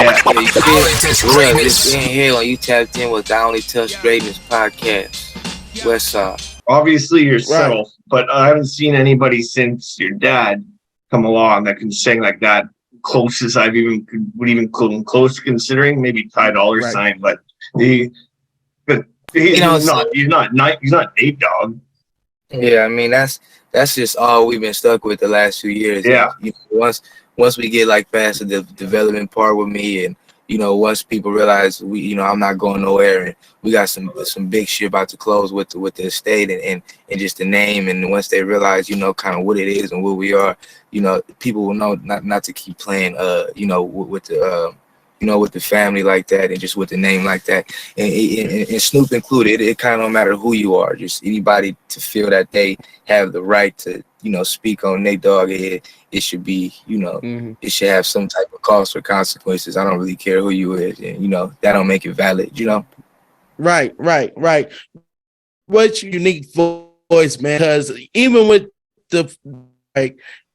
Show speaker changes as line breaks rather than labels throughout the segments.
Yeah, you see, what up? This NHale, and you tapped in with the Only Touch Greatness podcast. West Side.
Obviously yourself, but I haven't seen anybody since your dad come along that can sing like that. Closest I've would even come close to considering, maybe Ty Dollar Sign, but he's not Nate Dogg.
Yeah, I mean that's just all we've been stuck with the last few years.
Yeah.
And, once we get like past the development part with me, and once people realize I'm not going nowhere, and we got some big shit about to close with the estate and just the name, and once they realize kind of what it is and what we are, people will know not to keep playing with the with the family like that, and just with the name like that, and Snoop included. It kind of don't matter who you are, just anybody to feel that they have the right to speak on Nate Dogg head. It should be it should have some type of cost or consequences. I don't really care who you is, and that don't make it valid.
Right. What's your unique voice, man? Because even with the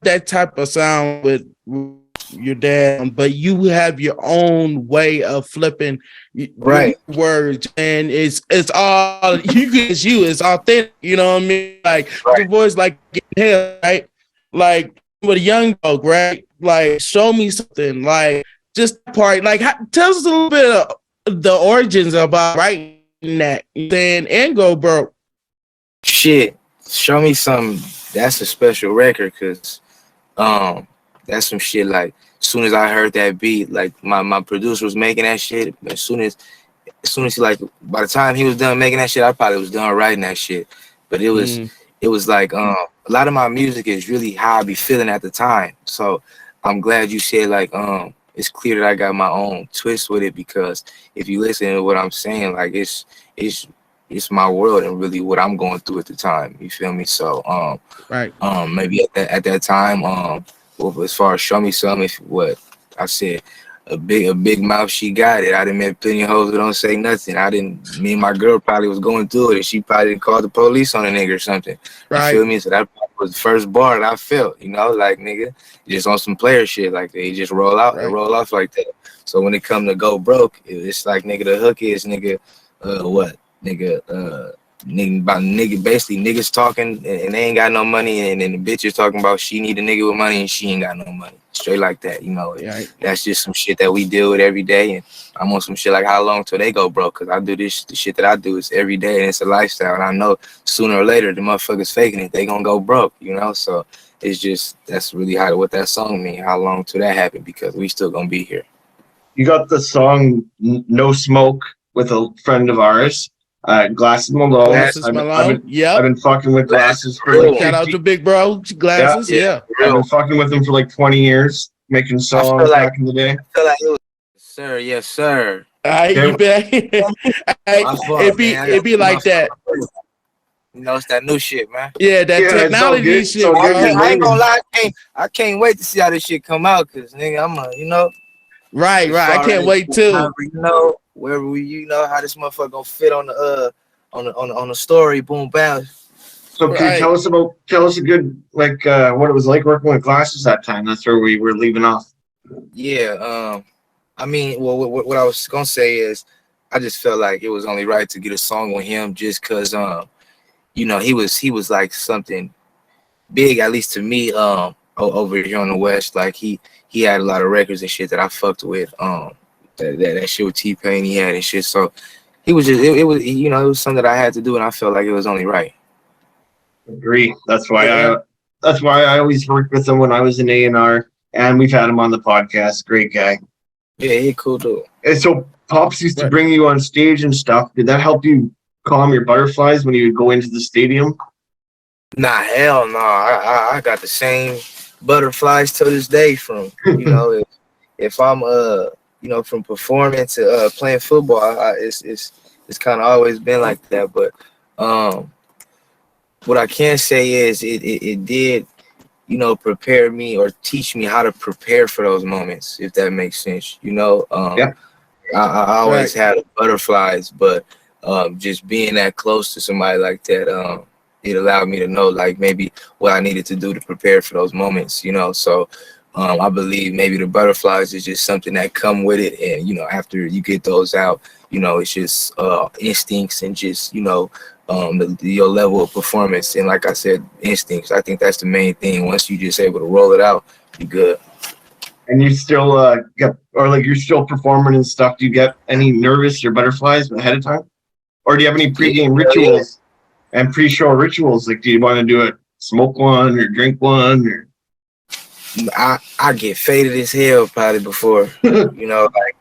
that type of sound with your dad, but you have your own way of flipping words, and it's all it's authentic. You know what I mean? Like your voice, like NHale, right? Like with a young dog, right? Like show me something, like just part, like tell us a little bit of the origins about writing that, then and go broke.
Shit, show me something. That's a special record, cause that's some shit. Like as soon as I heard that beat, like my producer was making that shit. As soon as he, like, by the time he was done making that shit, I probably was done writing that shit. But it was like a lot of my music is really how I be feeling at the time. So I'm glad you said like it's clear that I got my own twist with it, because if you listen to what I'm saying, like it's my world and really what I'm going through at the time. You feel me? So maybe at that time, well, as far as show me something, if what I said, a big mouth, she got it. I done met plenty of hoes that don't say nothing. Me and my girl probably was going through it, and she probably didn't call the police on a nigga or something. You feel me? So that was the first bar that I felt, like nigga, just on some player shit, like they just roll out and roll off like that. So when it come to go broke, it's like nigga, the hook is nigga, basically niggas talking and they ain't got no money, and then the bitch is talking about she need a nigga with money and she ain't got no money. Straight like that, That's just some shit that we deal with every day, and I'm on some shit like how long till they go broke, because I do the shit that I do is every day, and it's a lifestyle, and I know sooner or later the motherfuckers faking it, they gonna go broke, so it's just, that's really what that song mean, how long till that happen, because we still gonna be here.
You got the song No Smoke with a friend of ours. Glasses Malone. I've been fucking with Glasses for like
shout out to Big Bro Glasses. Yeah.
I've been fucking with him for like 20 years, making songs back in the day.
I feel like it was, sir, yes, sir.
It be like that.
It's that new shit, man.
Yeah, that technology shit.
So
I ain't gonna lie, I can't wait to see how this shit come out, cause nigga, I'm
right. I can't wait too.
Wherever we, how this motherfucker gonna fit on the story, boom, bam.
So can you tell us a good, like, what it was like working with Glasses that time? That's where we were leaving off.
Yeah, I mean, well, what I was gonna say is, I just felt like it was only right to get a song with him, just cause, he was like something big, at least to me, over here on the West. Like he had a lot of records and shit that I fucked with, that shit with T-Pain he had and shit. So he was just, it was something that I had to do, and I felt like it was only right.
Agree. That's why I always worked with him when I was in A&R, and we've had him on the podcast. Great guy.
Yeah, he cool dude.
And so Pops used to bring you on stage and stuff. Did that help you calm your butterflies when you would go into the stadium?
Nah, hell no. I got the same butterflies to this day from, if I'm from performing to playing football, it's kind of always been like that. But what I can say is it did, prepare me or teach me how to prepare for those moments, if that makes sense. I always had butterflies, but just being that close to somebody like that, it allowed me to know like maybe what I needed to do to prepare for those moments. So I believe maybe the butterflies is just something that come with it, and after you get those out, it's just instincts and just your level of performance. And like I said, instincts. I think that's the main thing. Once you just able to roll it out, you good.
And you still you're still performing and stuff. Do you get any nervous or butterflies ahead of time, or do you have any pregame rituals and pre-show rituals? Like, do you want to do it, smoke one or drink one, or?
I get faded as hell probably before, like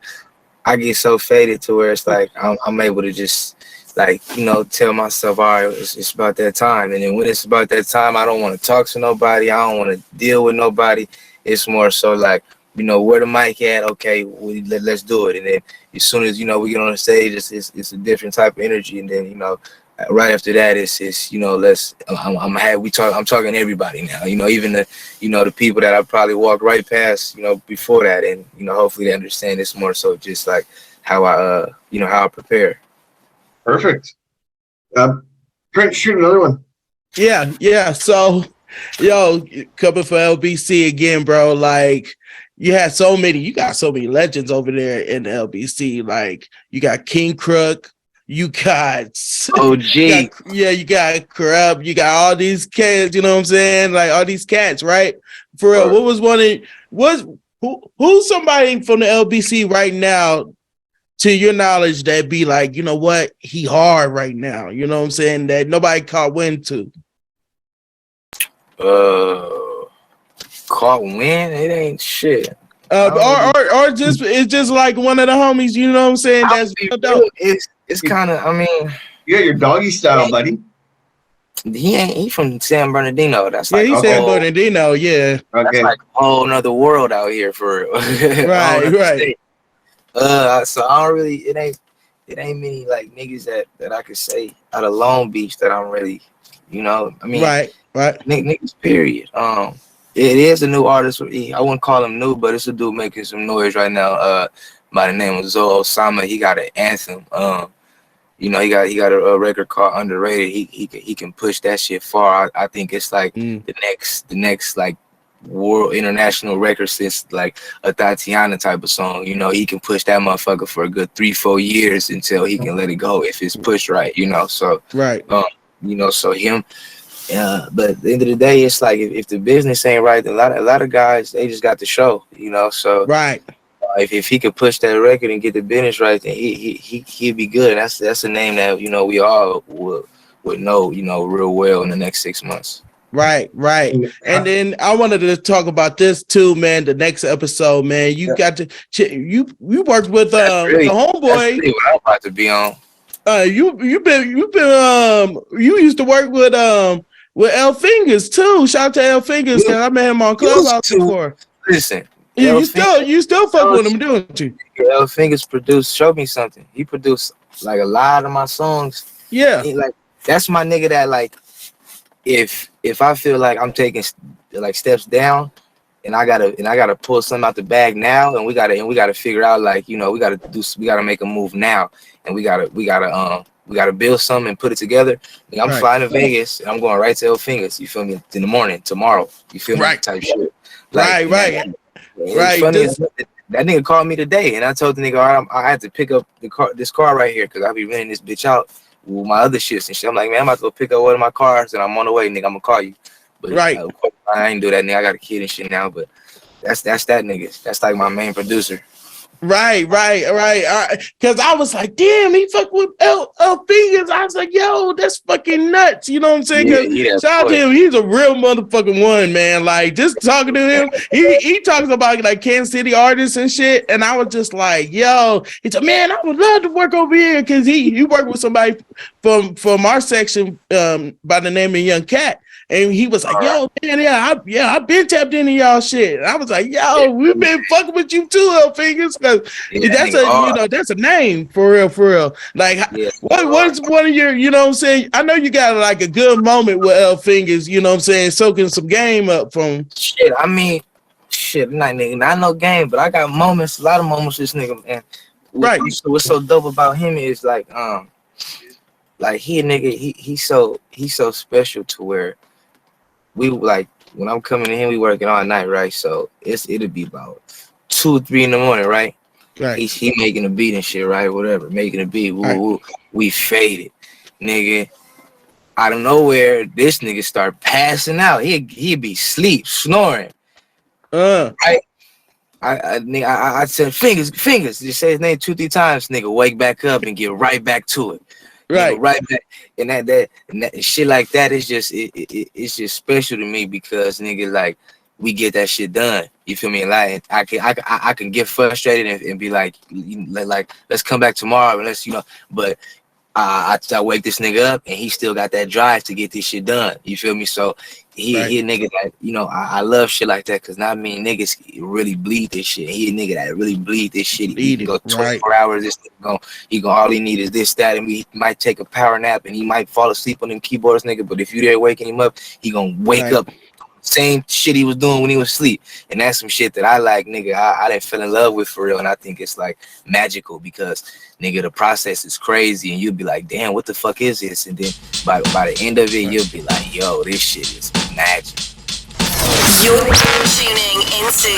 I get so faded to where it's like I'm able to just like tell myself, all right, it's about that time. And then when it's about that time, I don't want to talk to nobody. I don't want to deal with nobody. It's more so like, where the mic at? Okay, let's do it. And then as soon as we get on the stage, it's a different type of energy. And then right after that, it's I'm talking to everybody now. Even the people that I probably walked right past before that, and hopefully they understand this more so just like how I prepare.
Perfect. Prince, shoot another one.
Yeah. So, coming for LBC again, bro. Like, you got so many legends over there in the LBC. Like, you got King Crook, you got
OG.
You got Corrupt, you got all these cats, you know what I'm saying? Like, all these cats, right? For real, what was who's somebody from the LBC right now, to your knowledge, that be like, you know what, he hard right now, you know what I'm saying, that nobody caught wind to?
Caught wind? It ain't shit.
Or just it's just like one of the homies, you know what I'm saying? That's dope.
It's kind of, I mean,
you got your doggy style, buddy.
He from San Bernardino. That's
he's San Bernardino, yeah.
Okay.
That's like a whole nother world out here for real.
Right.
So I don't really, it ain't many like niggas that I could say out of Long Beach that I'm really, I mean,
right.
Niggas, period. It is a new artist. I wouldn't call him new, but it's a dude making some noise right now. By the name of Zoe Osama. He got an anthem. He got a record called Underrated. He can push that shit far. I think it's like the next like world international record since like a Tatiana type of song. He can push that motherfucker for a good 3-4 years until he can let it go if it's pushed right. So
right.
So him. But at the end of the day, it's like if the business ain't right, a lot of guys, they just got the show. So
right.
If he could push that record and get the business right, then he'd be good. That's a name that we all would know real well in the next 6 months.
Right. And then I wanted to talk about this too, man. The next episode, man, you got to you worked with the homeboy.
That's really what I'm about to be on.
You used to work with LFinguz too. Shout out to LFinguz, because I met him on Clubhouse before.
Listen.
You still fuck with him, don't you?
LFinguz showed me something. He produced like a lot of my songs.
Yeah.
That's my nigga that like if I feel like I'm taking like steps down and I gotta pull something out the bag now, and we gotta figure out like we gotta make a move now, and we gotta build something and put it together. Like, I'm flying to Vegas and I'm going right to LFinguz. You feel me? In the morning tomorrow. You feel me? Type shit. Like,
right.
That nigga called me today, and I told the nigga, all right, I had to pick up this car right here because I'll be renting this bitch out with my other shits and shit. I'm like, man, I'm about to go pick up one of my cars, and I'm on the way, nigga. I'm gonna call you. But I ain't do that, nigga. I got a kid and shit now, but that's that nigga. That's like my main producer.
Right. Because I was like, damn, he fuck with LFinguz. I was like, yo, that's fucking nuts. You know what I'm saying? Shout out to him. He's a real motherfucking one, man. Like, just talking to him, he talks about like Kansas City artists and shit. And I was just like, yo, he said, man, I would love to work over here, because he worked with somebody from our section by the name of Young Cat. And he was like, yo, man, I've been tapped into y'all shit. And I was like, yo, we've been fucking with you too, LFinguz, because that's a name for real. Like, what's one of your, you know what I'm saying? I know you got like a good moment with LFinguz, you know what I'm saying, soaking some game up from
shit. I mean, not no game, but I got moments, a lot of moments with this nigga, man.
Right.
What's so dope about him is like he a nigga, he's so special to where we like when I'm coming in, we working all night, right? So it'll be about 2, 3 in the morning, right?
Right.
He making a beat and shit, right? Whatever, making a beat. Woo, woo. We faded, nigga. Out of nowhere, this nigga start passing out. He'd be sleep, snoring. Right? I said fingers. Just say his name 2, 3 times. Nigga, wake back up and get right back to it.
Right,
nigga, right back. And that shit like that is just it's just special to me because nigga, like, we get that shit done. You feel me? Like I can get frustrated and be like let's come back tomorrow and let's but I wake this nigga up and he still got that drive to get this shit done. You feel me? So he a nigga that I love shit like that because not many niggas really bleed this shit. He a nigga that really bleed this shit. He can go 24 hours. This nigga all he need is this, that, and he might take a power nap and he might fall asleep on them keyboards, nigga. But if you there waking him up, he gonna wake up. Same shit he was doing when he was asleep, and that's some shit that I like, nigga. I didn't fell in love with for real, and I think it's like magical because, nigga, the process is crazy, and you'll be like, damn, what the fuck is this? And then by the end of it, you'll be like, yo, this shit is magic.
You're tuning into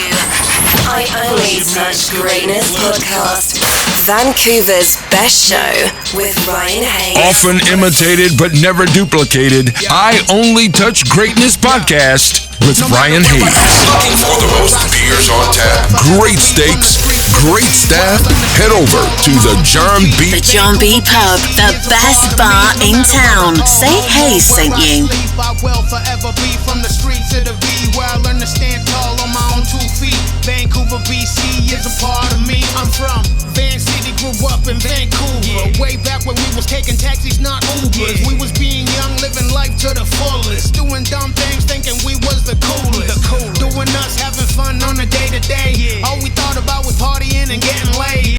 I Only Touch Greatness podcast, Vancouver's best show with Ryan Hayes.
Often imitated but never duplicated, I Only Touch Greatness podcast with Ryan Hayes. Looking for the most beers on tap, great steaks, great staff? Head over to the John B.
The John B. Pub, the best bar in town. Say Hayes sent you.
I will forever be from the street to the V, where I learn to stand tall on my own 2 feet. Vancouver, BC is a part of me. I'm from Van City, grew up in Vancouver. Way back when we was taking taxis, not Ubers. We was being young, living life to the fullest. Doing dumb things, thinking we was the coolest. Doing us, having fun on a day-to-day. All we thought about was partying and getting laid.